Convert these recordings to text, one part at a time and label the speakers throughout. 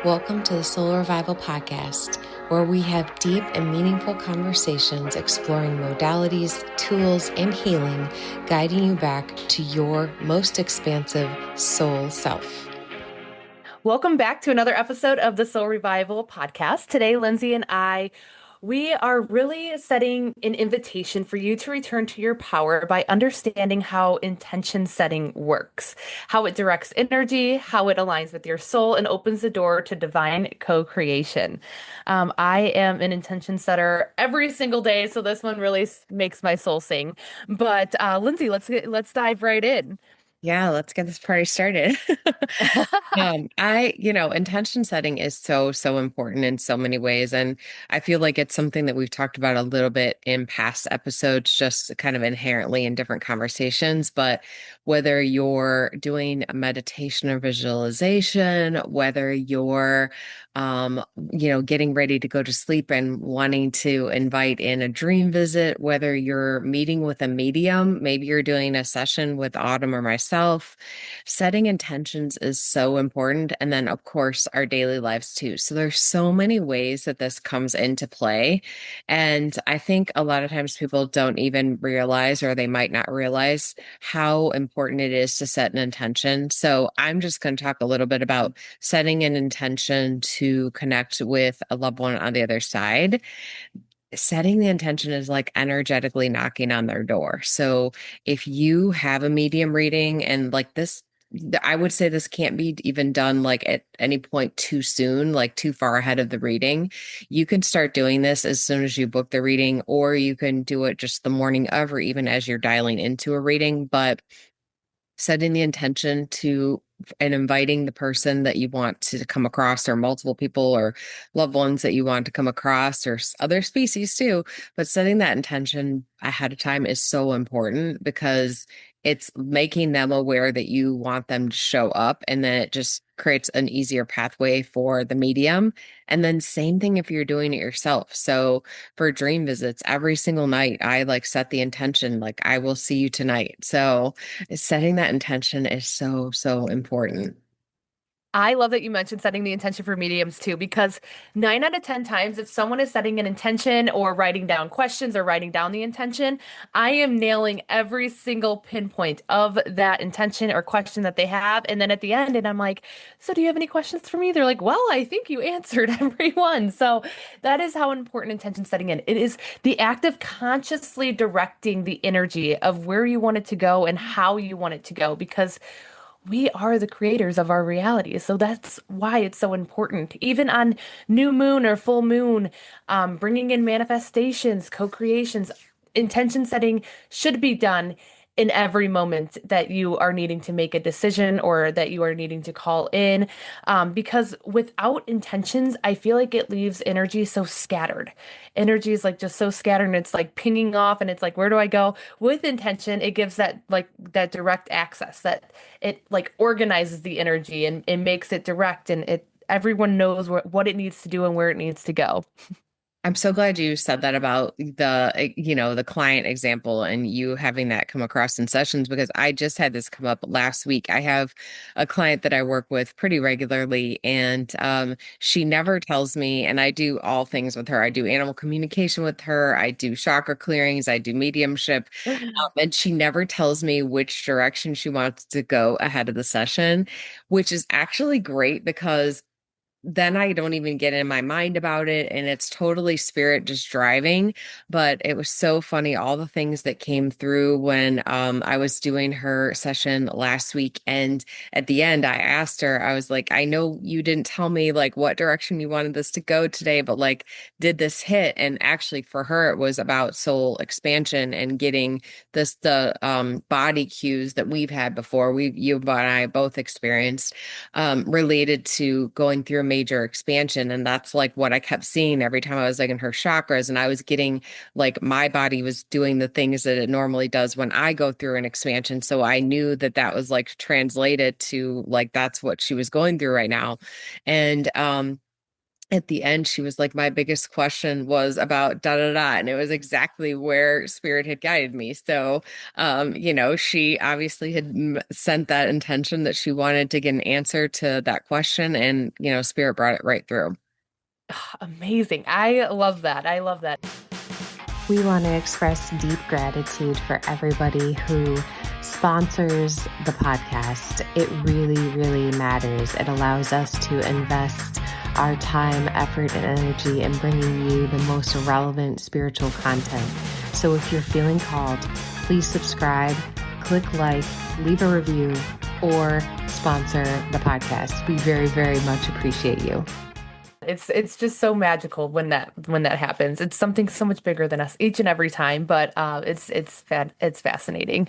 Speaker 1: Welcome to the Soul Revival Podcast, where we have deep and meaningful conversations exploring modalities, tools, and healing, guiding you back to your most expansive soul self.
Speaker 2: Welcome back to another episode of the Soul Revival Podcast. Today, Lindsay and we are really setting an invitation for you to return to your power by understanding how intention setting works, how it directs energy, how it aligns with your soul, and opens the door to divine co-creation. I am an intention setter every single day, so this one really makes my soul sing. But Lindsay, let's dive right in.
Speaker 1: Yeah, let's get this party started. Intention setting is so important in so many ways. And I feel like it's something that we've talked about a little bit in past episodes, just kind of inherently in different conversations. But whether you're doing a meditation or visualization, whether you're, getting ready to go to sleep and wanting to invite in a dream visit, whether you're meeting with a medium, maybe you're doing a session with Autumn or myself, setting intentions is so important. And then, of course, our daily lives too. So there's so many ways that this comes into play. And I think a lot of times people don't even realize, or they might not realize how important it is to set an intention. So I'm just going to talk a little bit about setting an intention to connect with a loved one on the other side. Setting the intention is like energetically knocking on their door. So if you have a medium reading and like this, I would say this can't be even done like at any point too soon, like too far ahead of the reading. You can start doing this as soon as you book the reading, or you can do it just the morning of, or even as you're dialing into a reading. But setting the intention to and inviting the person that you want to come across, or multiple people or loved ones that you want to come across, or other species too. But setting that intention ahead of time is so important because it's making them aware that you want them to show up, and then it just creates an easier pathway for the medium. And then same thing if you're doing it yourself. So for dream visits, every single night I like set the intention, like I will see you tonight. So setting that intention is so important.
Speaker 2: I love that you mentioned setting the intention for mediums too, because 9 out of 10 times, if someone is setting an intention or writing down questions or writing down the intention, I am nailing every single pinpoint of that intention or question that they have. And then at the end, and I'm like, so do you have any questions for me? They're like, well, I think you answered every one. So that is how important intention setting in. It is the act of consciously directing the energy of where you want it to go and how you want it to go, because we are the creators of our reality. So that's why it's so important. Even on new moon or full moon, bringing in manifestations, co-creations, intention setting should be done in every moment that you are needing to make a decision or that you are needing to call in. Because without intentions, I feel like it leaves energy so scattered. Energy is like just so scattered and it's like pinging off and it's like, where do I go? With intention, it gives that like that direct access, that it like organizes the energy and it makes it direct, and it everyone knows what it needs to do and where it needs to go.
Speaker 1: I'm so glad you said that about the client example and you having that come across in sessions, because I just had this come up last week. I have a client that I work with pretty regularly, and she never tells me, and I do all things with her. I do animal communication with her, I do chakra clearings, I do mediumship, and she never tells me which direction she wants to go ahead of the session, which is actually great because then I don't even get in my mind about it, and it's totally spirit just driving. But it was so funny, all the things that came through when I was doing her session last week. And at the end, I asked her, I was like, I know you didn't tell me like what direction you wanted this to go today, but like, did this hit? And actually for her, it was about soul expansion and getting the body cues that we've had before. You and I both experienced, related to going through a major expansion. And that's like what I kept seeing every time I was like in her chakras. And I was getting like my body was doing the things that it normally does when I go through an expansion. So I knew that that was like translated to like that's what she was going through right now. And at the end, she was like, my biggest question was about da da da. And it was exactly where Spirit had guided me. So, she obviously had sent that intention that she wanted to get an answer to that question. And, Spirit brought it right through.
Speaker 2: Amazing. I love that. I love that.
Speaker 3: We want to express deep gratitude for everybody who sponsors the podcast. It really, really matters. It allows us to invest our time, effort, and energy in bringing you the most relevant spiritual content. So if you're feeling called, please subscribe, click like, leave a review, or sponsor the podcast. We very, very much appreciate you.
Speaker 2: It's just so magical when that happens. It's something so much bigger than us each and every time, but it's fascinating.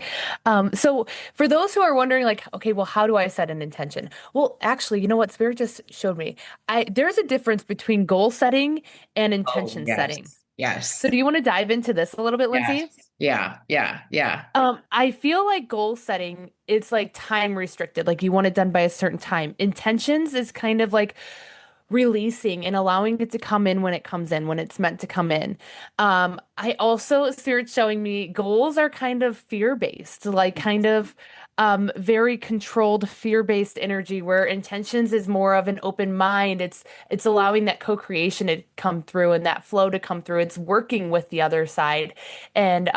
Speaker 2: So for those who are wondering, like, okay, well, how do I set an intention? Well, actually, you know what? Spirit just showed me. There's a difference between goal setting and
Speaker 1: Oh,
Speaker 2: intention setting.
Speaker 1: yes. Yes.
Speaker 2: So do you want to dive into this a little bit,
Speaker 1: Yes.
Speaker 2: Lindsay?
Speaker 1: Yeah. Yeah. Yeah.
Speaker 2: I feel like goal setting, it's like time restricted, like you want it done by a certain time. Intentions is kind of like releasing and allowing it to come in when it comes in, when it's meant to come in. I also, Spirit's showing me goals are kind of fear-based, like kind of very controlled fear-based energy, where intentions is more of an open mind. It's allowing that co-creation to come through and that flow to come through. It's working with the other side and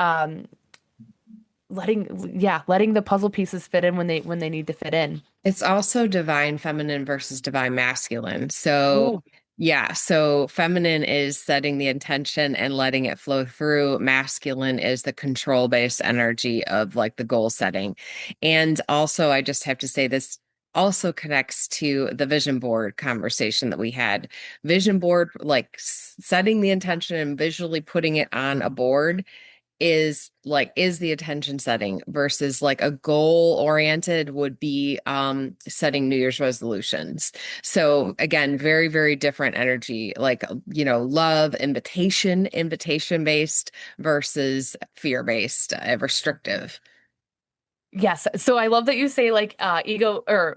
Speaker 2: letting the puzzle pieces fit in when they need to fit in.
Speaker 1: It's also divine feminine versus divine masculine. So,
Speaker 2: Ooh.
Speaker 1: yeah, so feminine is setting the intention and letting it flow through. Masculine is the control based energy of like the goal setting. And also, I just have to say this also connects to the vision board conversation that we had. Vision board, like setting the intention and visually putting it on a board is the attention setting versus like a goal oriented would be setting New Year's resolutions. So again, very, very different energy, like love, invitation based versus fear based, restrictive.
Speaker 2: Yes. So I love that you say like ego or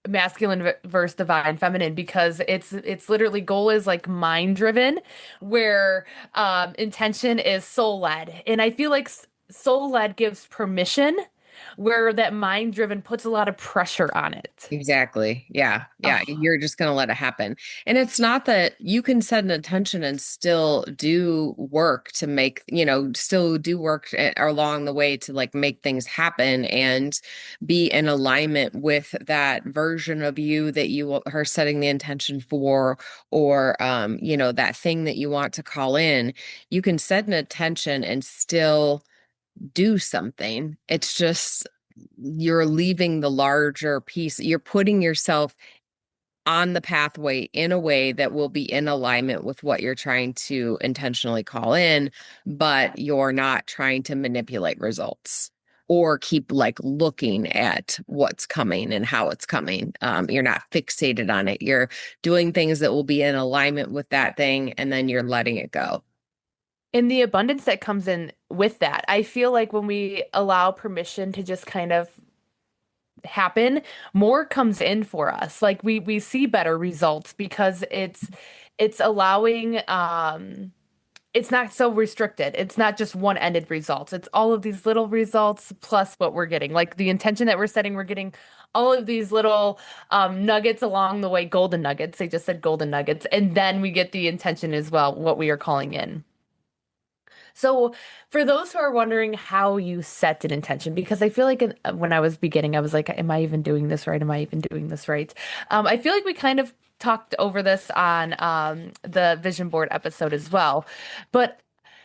Speaker 2: masculine versus divine feminine because it's literally goal is like mind driven where intention is soul led. And I feel like soul led gives permission where that mind driven puts a lot of pressure on it.
Speaker 1: Exactly. Yeah. Yeah.
Speaker 2: Oh,
Speaker 1: You're just going to let it happen. And it's not that you can set an intention and still do work to make, still do work along the way to like make things happen and be in alignment with that version of you that you are setting the intention for, or, that thing that you want to call in. You can set an intention and still do something. It's just you're leaving the larger piece. You're putting yourself on the pathway in a way that will be in alignment with what you're trying to intentionally call in, but you're not trying to manipulate results or keep like looking at what's coming and how it's coming. You're not fixated on it. You're doing things that will be in alignment with that thing, and then you're letting it go.
Speaker 2: and the abundance that comes in with that. I feel like when we allow permission to just kind of happen, more comes in for us. Like we see better results because it's allowing it's not so restricted. It's not just one-ended results. It's all of these little results plus what we're getting. Like the intention that we're setting, we're getting all of these little nuggets along the way, golden nuggets. They just said golden nuggets. And then we get the intention as well, what we are calling in. So, for those who are wondering how you set an intention, because I feel like when I was beginning, I was like, am I even doing this right? Am I even doing this right? I feel like we kind of talked over this on the vision board episode as well. But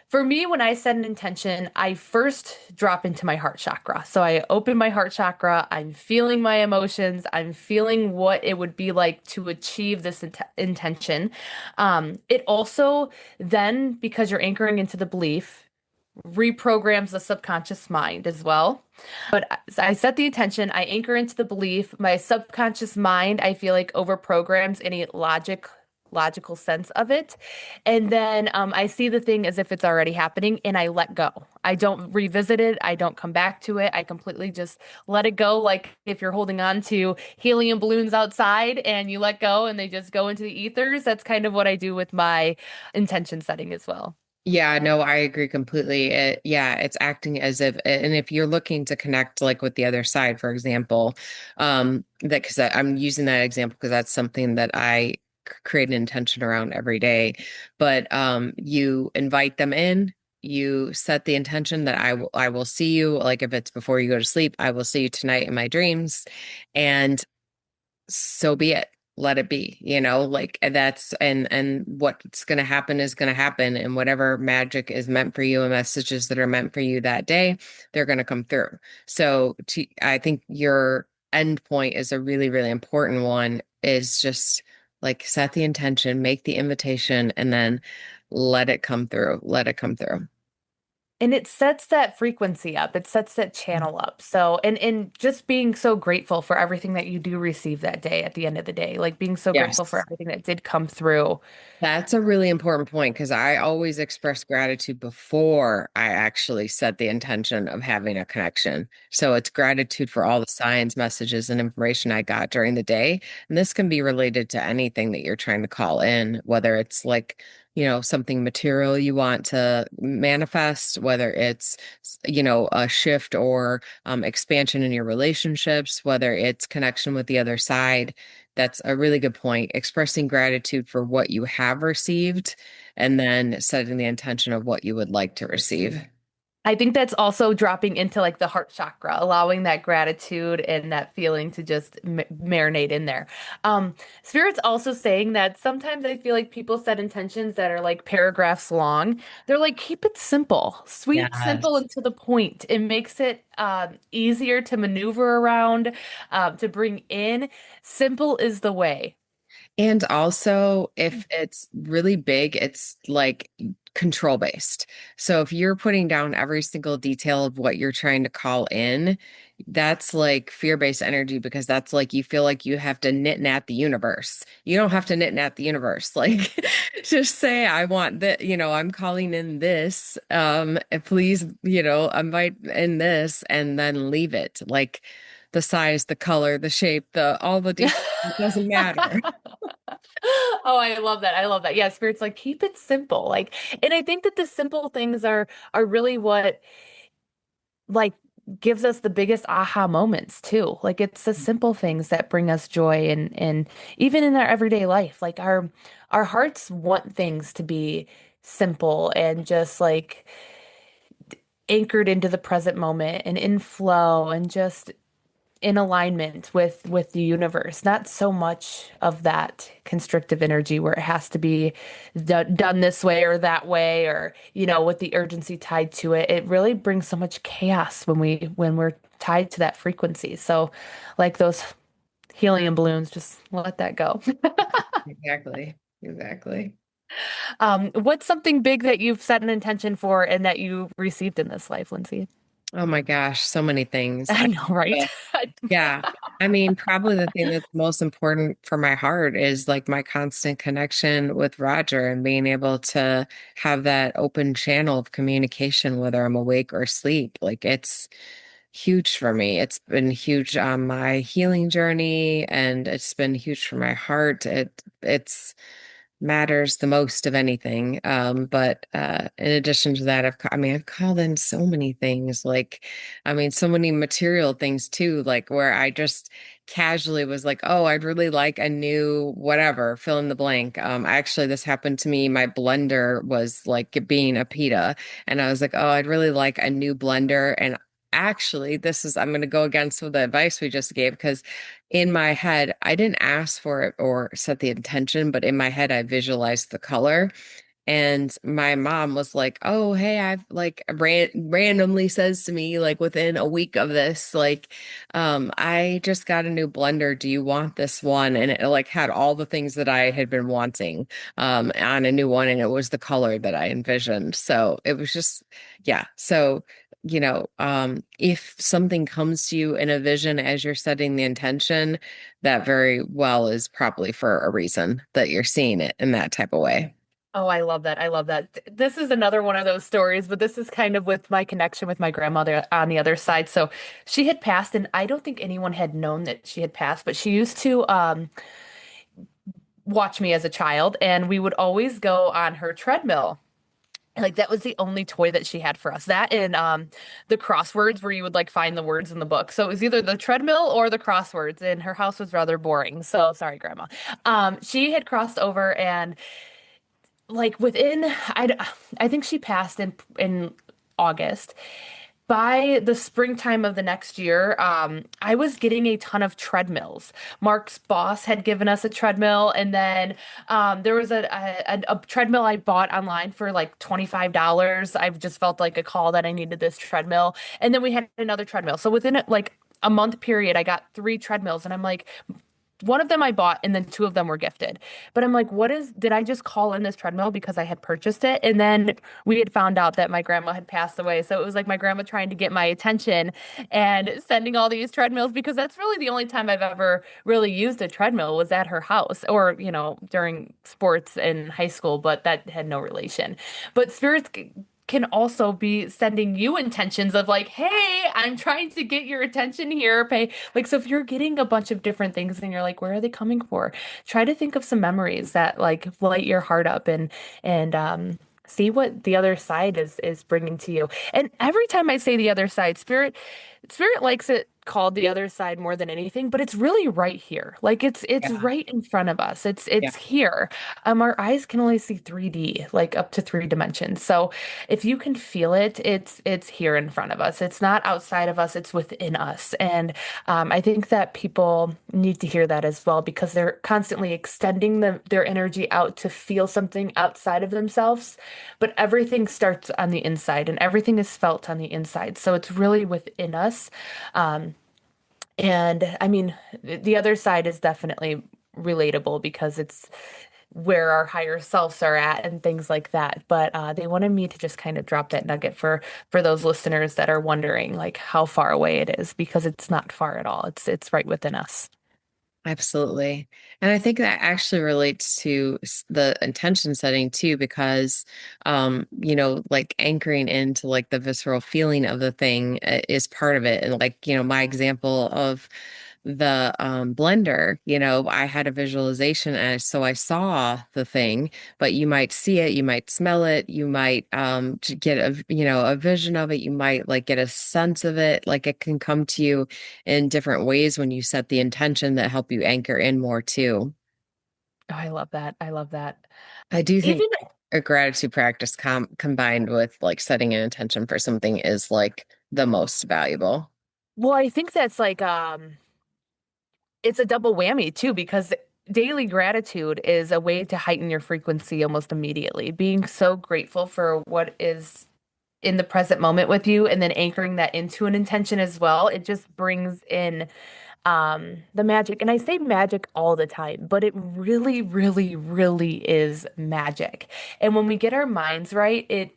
Speaker 2: for me, when I set an intention, I first drop into my heart chakra. So I open my heart chakra. I'm feeling my emotions. I'm feeling what it would be like to achieve this intention. It also then, because you're anchoring into the belief, reprograms the subconscious mind as well. But I set the intention, I anchor into the belief. My subconscious mind, I feel like over programs any logical sense of it. And then I see the thing as if it's already happening and I let go. I don't revisit it. I don't come back to it. I completely just let it go. Like if you're holding on to helium balloons outside and you let go and they just go into the ethers, that's kind of what I do with my intention setting as well.
Speaker 1: Yeah, no, I agree completely. Yeah, it's acting as if, and if you're looking to connect like with the other side, for example, that because I'm using that example because that's something that I create an intention around every day. But you invite them in, you set the intention that I will see you, like if it's before you go to sleep, I will see you tonight in my dreams, and so be it. Let it be, like that's and what's going to happen is going to happen, and whatever magic is meant for you and messages that are meant for you that day, they're going to come through. So I think your end point is a really, really important one, is just like set the intention, make the invitation, and then let it come through. Let it come through.
Speaker 2: And it sets that frequency up. It sets that channel up. So, and just being so grateful for everything that you do receive that day at the end of the day, like being so grateful for
Speaker 1: Yes.
Speaker 2: everything that did come through.
Speaker 1: That's a really important point because I always express gratitude before I actually set the intention of having a connection. So it's gratitude for all the signs, messages, and information I got during the day. And this can be related to anything that you're trying to call in, whether it's like, something material you want to manifest, whether it's, a shift or expansion in your relationships, whether it's connection with the other side. That's a really good point. Expressing gratitude for what you have received and then setting the intention of what you would like to receive.
Speaker 2: I think that's also dropping into like the heart chakra, allowing that gratitude and that feeling to just marinate in there. Spirit's also saying that sometimes I feel like people set intentions that are like paragraphs long. They're like, keep it simple, sweet, simple,
Speaker 1: Yes.
Speaker 2: and to the point. It makes it easier to maneuver around, to bring in. Simple is the way.
Speaker 1: And also, if it's really big, it's like control based. So if you're putting down every single detail of what you're trying to call in, that's like fear-based energy because that's like you feel like you have to knit at the universe. You don't have to knit at the universe. Like just say, I want that, I'm calling in this. And please, invite in this and then leave it. Like the size, the color, the shape, all the details. It doesn't matter.
Speaker 2: Oh, I love that. I love that. Yeah, Spirit's like keep it simple. Like, and I think that the simple things are really what like gives us the biggest aha moments too. Like it's the simple things that bring us joy and even in our everyday life. Like our hearts want things to be simple and just like anchored into the present moment and in flow and just in alignment with the universe, not so much of that constrictive energy where it has to be done this way or that way or with the urgency tied to it. It really brings so much chaos when we're tied to that frequency. So like those helium balloons, just let that go.
Speaker 1: Exactly. Exactly.
Speaker 2: What's something big that you've set an intention for and that you received in this life, Lindsay?
Speaker 1: Oh my gosh, so many things.
Speaker 2: I know, right?
Speaker 1: Uh, yeah. I mean, probably the thing that's most important for my heart is like my constant connection with Roger and being able to have that open channel of communication, whether I'm awake or asleep. Like it's huge for me. It's been huge on my healing journey and it's been huge for my heart. It's matters the most of anything. But in addition to that, I've called in so many things, like, I mean, so many material things too, like where I just casually was like, oh, I'd really like a new whatever, fill in the blank. Actually, this happened to me. My blender was like being a pita, and I was like, oh, I'd really like a new blender. And actually, I'm going to go against some of the advice we just gave because in my head, I didn't ask for it or set the intention, but in my head, I visualized the color. And my mom was like, "Oh, hey, I've like randomly says to me like within a week of this, like, I just got a new blender. Do you want this one?" And it like had all the things that I had been wanting on a new one, and it was the color that I envisioned. So it was just, yeah. So if something comes to you in a vision as you're setting the intention, that very well is probably for a reason that you're seeing it in that type of way.
Speaker 2: Oh, I love that. I love that. This is another one of those stories, but this is kind of with my connection with my grandmother on the other side. So she had passed, and I don't think anyone had known that she had passed, but she used to watch me as a child, and we would always go on her treadmill. Like that was the only toy that she had for us. That and the crosswords where you would like find the words in the book. So it was either the treadmill or the crosswords, and her house was rather boring. So sorry, Grandma. She had crossed over and like within I think she passed in August. By the springtime of the next year, I was getting a ton of treadmills. Mark's boss had given us a treadmill, and then there was a treadmill I bought online for like $25. I just felt like a call that I needed this treadmill, and then we had another treadmill. So within like a month period, I got three treadmills, and I'm like, one of them I bought and then two of them were gifted. But I'm like, did I just call in this treadmill because I had purchased it? And then we had found out that my grandma had passed away. So it was like my grandma trying to get my attention and sending all these treadmills because that's really the only time I've ever really used a treadmill was at her house or, during sports in high school, but that had no relation. But spirits can also be sending you intentions of like, hey, I'm trying to get your attention here. Pay like so if you're getting a bunch of different things and you're like, where are they coming for? Try to think of some memories that like light your heart up and see what the other side is bringing to you. And every time I say the other side, spirit likes it called the other side more than anything, but it's really right here. Like it's
Speaker 1: Yeah.
Speaker 2: right in front of us. It's
Speaker 1: Yeah.
Speaker 2: it's here. Our eyes can only see 3D, like up to three dimensions. So if you can feel it, it's here in front of us. It's not outside of us, it's within us. And I think that people need to hear that as well because they're constantly extending their energy out to feel something outside of themselves. But everything starts on the inside and everything is felt on the inside. So it's really within us. Um, and I mean, the other side is definitely relatable because it's where our higher selves are at and things like that. But they wanted me to just kind of drop that nugget for those listeners that are wondering like how far away it is because it's not far at all. It's right within us.
Speaker 1: Absolutely. And I think that actually relates to the intention setting too, because, like anchoring into like the visceral feeling of the thing is part of it. And like, my example of the blender, I had a visualization and so I saw the thing, but you might see it, you might smell it, you might get a vision of it, you might like get a sense of it. Like it can come to you in different ways when you set the intention that help you anchor in more too.
Speaker 2: Oh, I love that. I love that.
Speaker 1: I do think
Speaker 2: Even,
Speaker 1: a gratitude practice combined with like setting an intention for something is like the most valuable.
Speaker 2: well, I think that's like it's a double whammy too, because daily gratitude is a way to heighten your frequency almost immediately. Being so grateful for what is in the present moment with you and then anchoring that into an intention as well, it just brings in the magic. And I say magic all the time, but it really, really, really is magic. And when we get our minds right,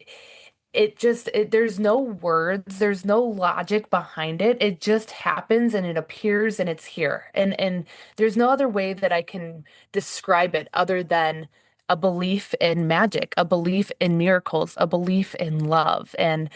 Speaker 2: there's no words, there's no logic behind it. It just happens and it appears and it's here. And there's no other way that I can describe it other than a belief in magic, a belief in miracles, a belief in love and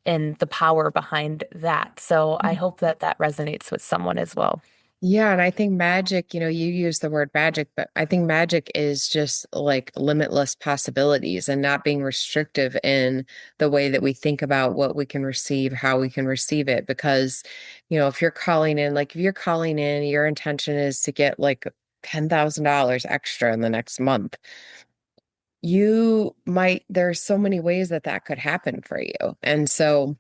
Speaker 2: the power behind that. So I hope that that resonates with someone as well.
Speaker 1: Yeah, and I think magic, you use the word magic, but I think magic is just like limitless possibilities and not being restrictive in the way that we think about what we can receive, how we can receive it. Because, if you're calling in, like if you're calling in, your intention is to get like $10,000 extra in the next month. There's so many ways that that could happen for you. And so,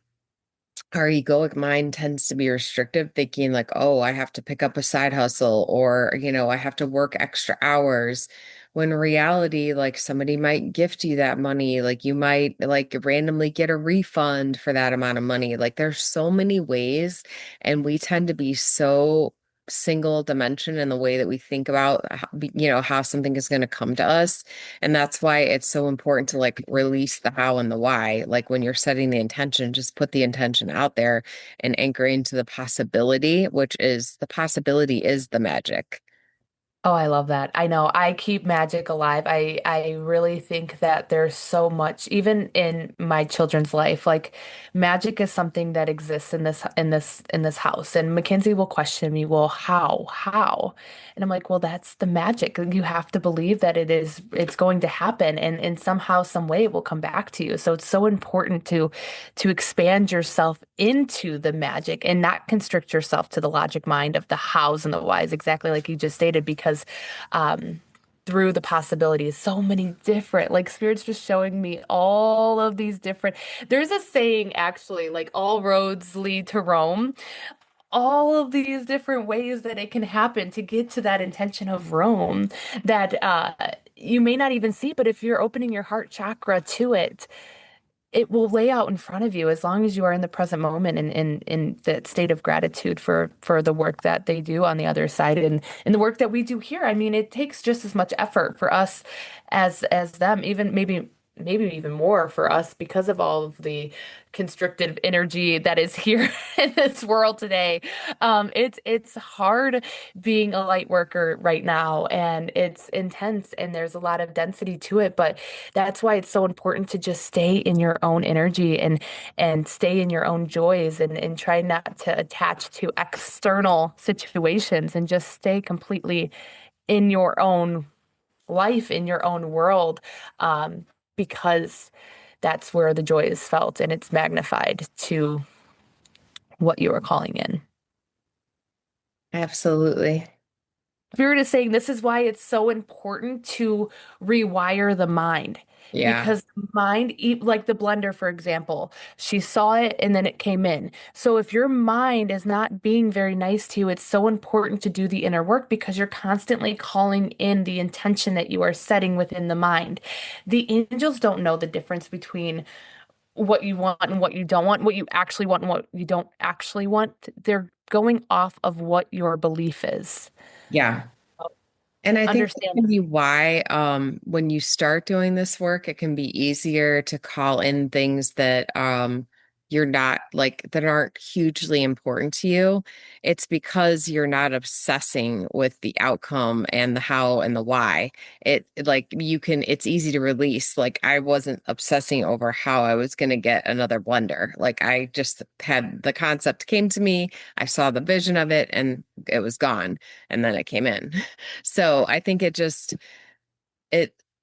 Speaker 1: our egoic mind tends to be restrictive, thinking like, oh, I have to pick up a side hustle or, I have to work extra hours. When in reality, like somebody might gift you that money, like you might like randomly get a refund for that amount of money. Like there's so many ways, and we tend to be so single dimension in the way that we think about how something is going to come to us. And that's why it's so important to like release the how and the why. Like when you're setting the intention, just put the intention out there and anchor into the possibility, which is the possibility is the magic.
Speaker 2: Oh, I love that. I know. I keep magic alive. I really think that there's so much, even in my children's life, like magic is something that exists in this house. And Mackenzie will question me, well, how? And I'm like, well, that's the magic. You have to believe that it's going to happen, and somehow, some way it will come back to you. So it's so important to expand yourself into the magic and not constrict yourself to the logic mind of the hows and the whys, exactly like you just stated, because through the possibilities, so many different, like Spirit's just showing me all of these different. There's a saying actually, like all roads lead to Rome. All of these different ways that it can happen to get to that intention of Rome that you may not even see, but if you're opening your heart chakra to it, it will lay out in front of you as long as you are in the present moment and in that state of gratitude for the work that they do on the other side and the work that we do here. I mean, it takes just as much effort for us as them, even maybe even more for us because of all of the constricted energy that is here in this world today. It's hard being a light worker right now, and it's intense, and there's a lot of density to it. But that's why it's so important to just stay in your own energy and stay in your own joys and try not to attach to external situations and just stay completely in your own life, in your own world. Because that's where the joy is felt and it's magnified to what you are calling in.
Speaker 1: Absolutely.
Speaker 2: Spirit is saying this is why it's so important to rewire the mind.
Speaker 1: Yeah.
Speaker 2: Because mind, like the blender, for example, she saw it and then it came in. So if your mind is not being very nice to you, it's so important to do the inner work because you're constantly calling in the intention that you are setting within the mind. The angels don't know the difference between what you want and what you don't want, what you actually want and what you don't actually want. They're going off of what your belief is.
Speaker 1: Yeah. And I think that
Speaker 2: Understand.
Speaker 1: can be why when you start doing this work, it can be easier to call in things that you're not like that aren't hugely important to you. It's because you're not obsessing with the outcome and the how and the why. Like you can, it's easy to release. Like I wasn't obsessing over how I was going to get another blender. Like I just had the concept came to me, I saw the vision of it, and it was gone. And then it came in. So I think it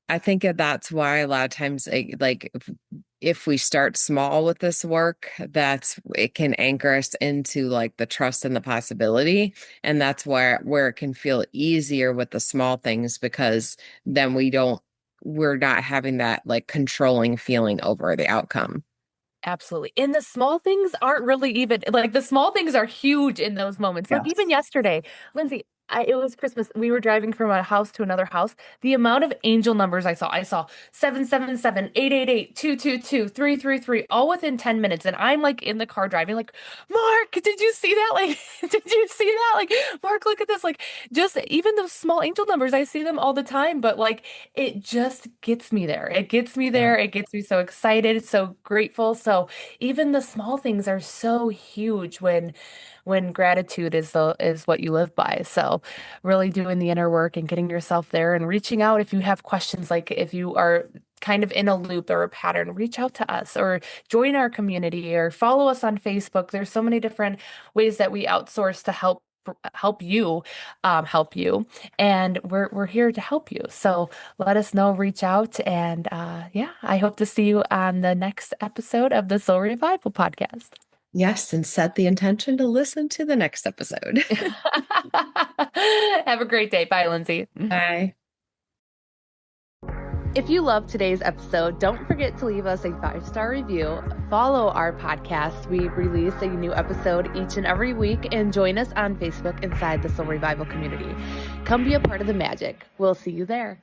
Speaker 1: I think that that's why a lot of times like if we start small with this work, that's it can anchor us into like the trust and the possibility. And that's where it can feel easier with the small things because then we're not having that like controlling feeling over the outcome.
Speaker 2: Absolutely. And the small things aren't really even like the small things are huge in those moments. Like even
Speaker 1: Yes.
Speaker 2: yesterday, Lindsay, it was Christmas. We were driving from a house to another house. The amount of angel numbers I saw 777, 888, 222, 333, all within 10 minutes. And I'm like in the car driving, like, Mark, did you see that? Like, did you see that? Like, Mark, look at this. Like, just even those small angel numbers, I see them all the time, but like, it just gets me there. It gets me
Speaker 1: Yeah.
Speaker 2: there. It gets me so excited, so grateful. So even the small things are so huge when gratitude is what you live by. So really doing the inner work and getting yourself there and reaching out if you have questions, like if you are kind of in a loop or a pattern, reach out to us or join our community or follow us on Facebook. There's so many different ways that we outsource to help you help you, and we're here to help you. So let us know, reach out, and yeah, I hope to see you on the next episode of the Soul Revival podcast.
Speaker 1: Yes, and set the intention to listen to the next episode.
Speaker 2: Have a great day. Bye, Lindsay.
Speaker 1: Bye.
Speaker 2: If you loved today's episode, don't forget to leave us a 5-star review. Follow our podcast. We release a new episode each and every week, and join us on Facebook inside the Soul Revival community. Come be a part of the magic. We'll see you there.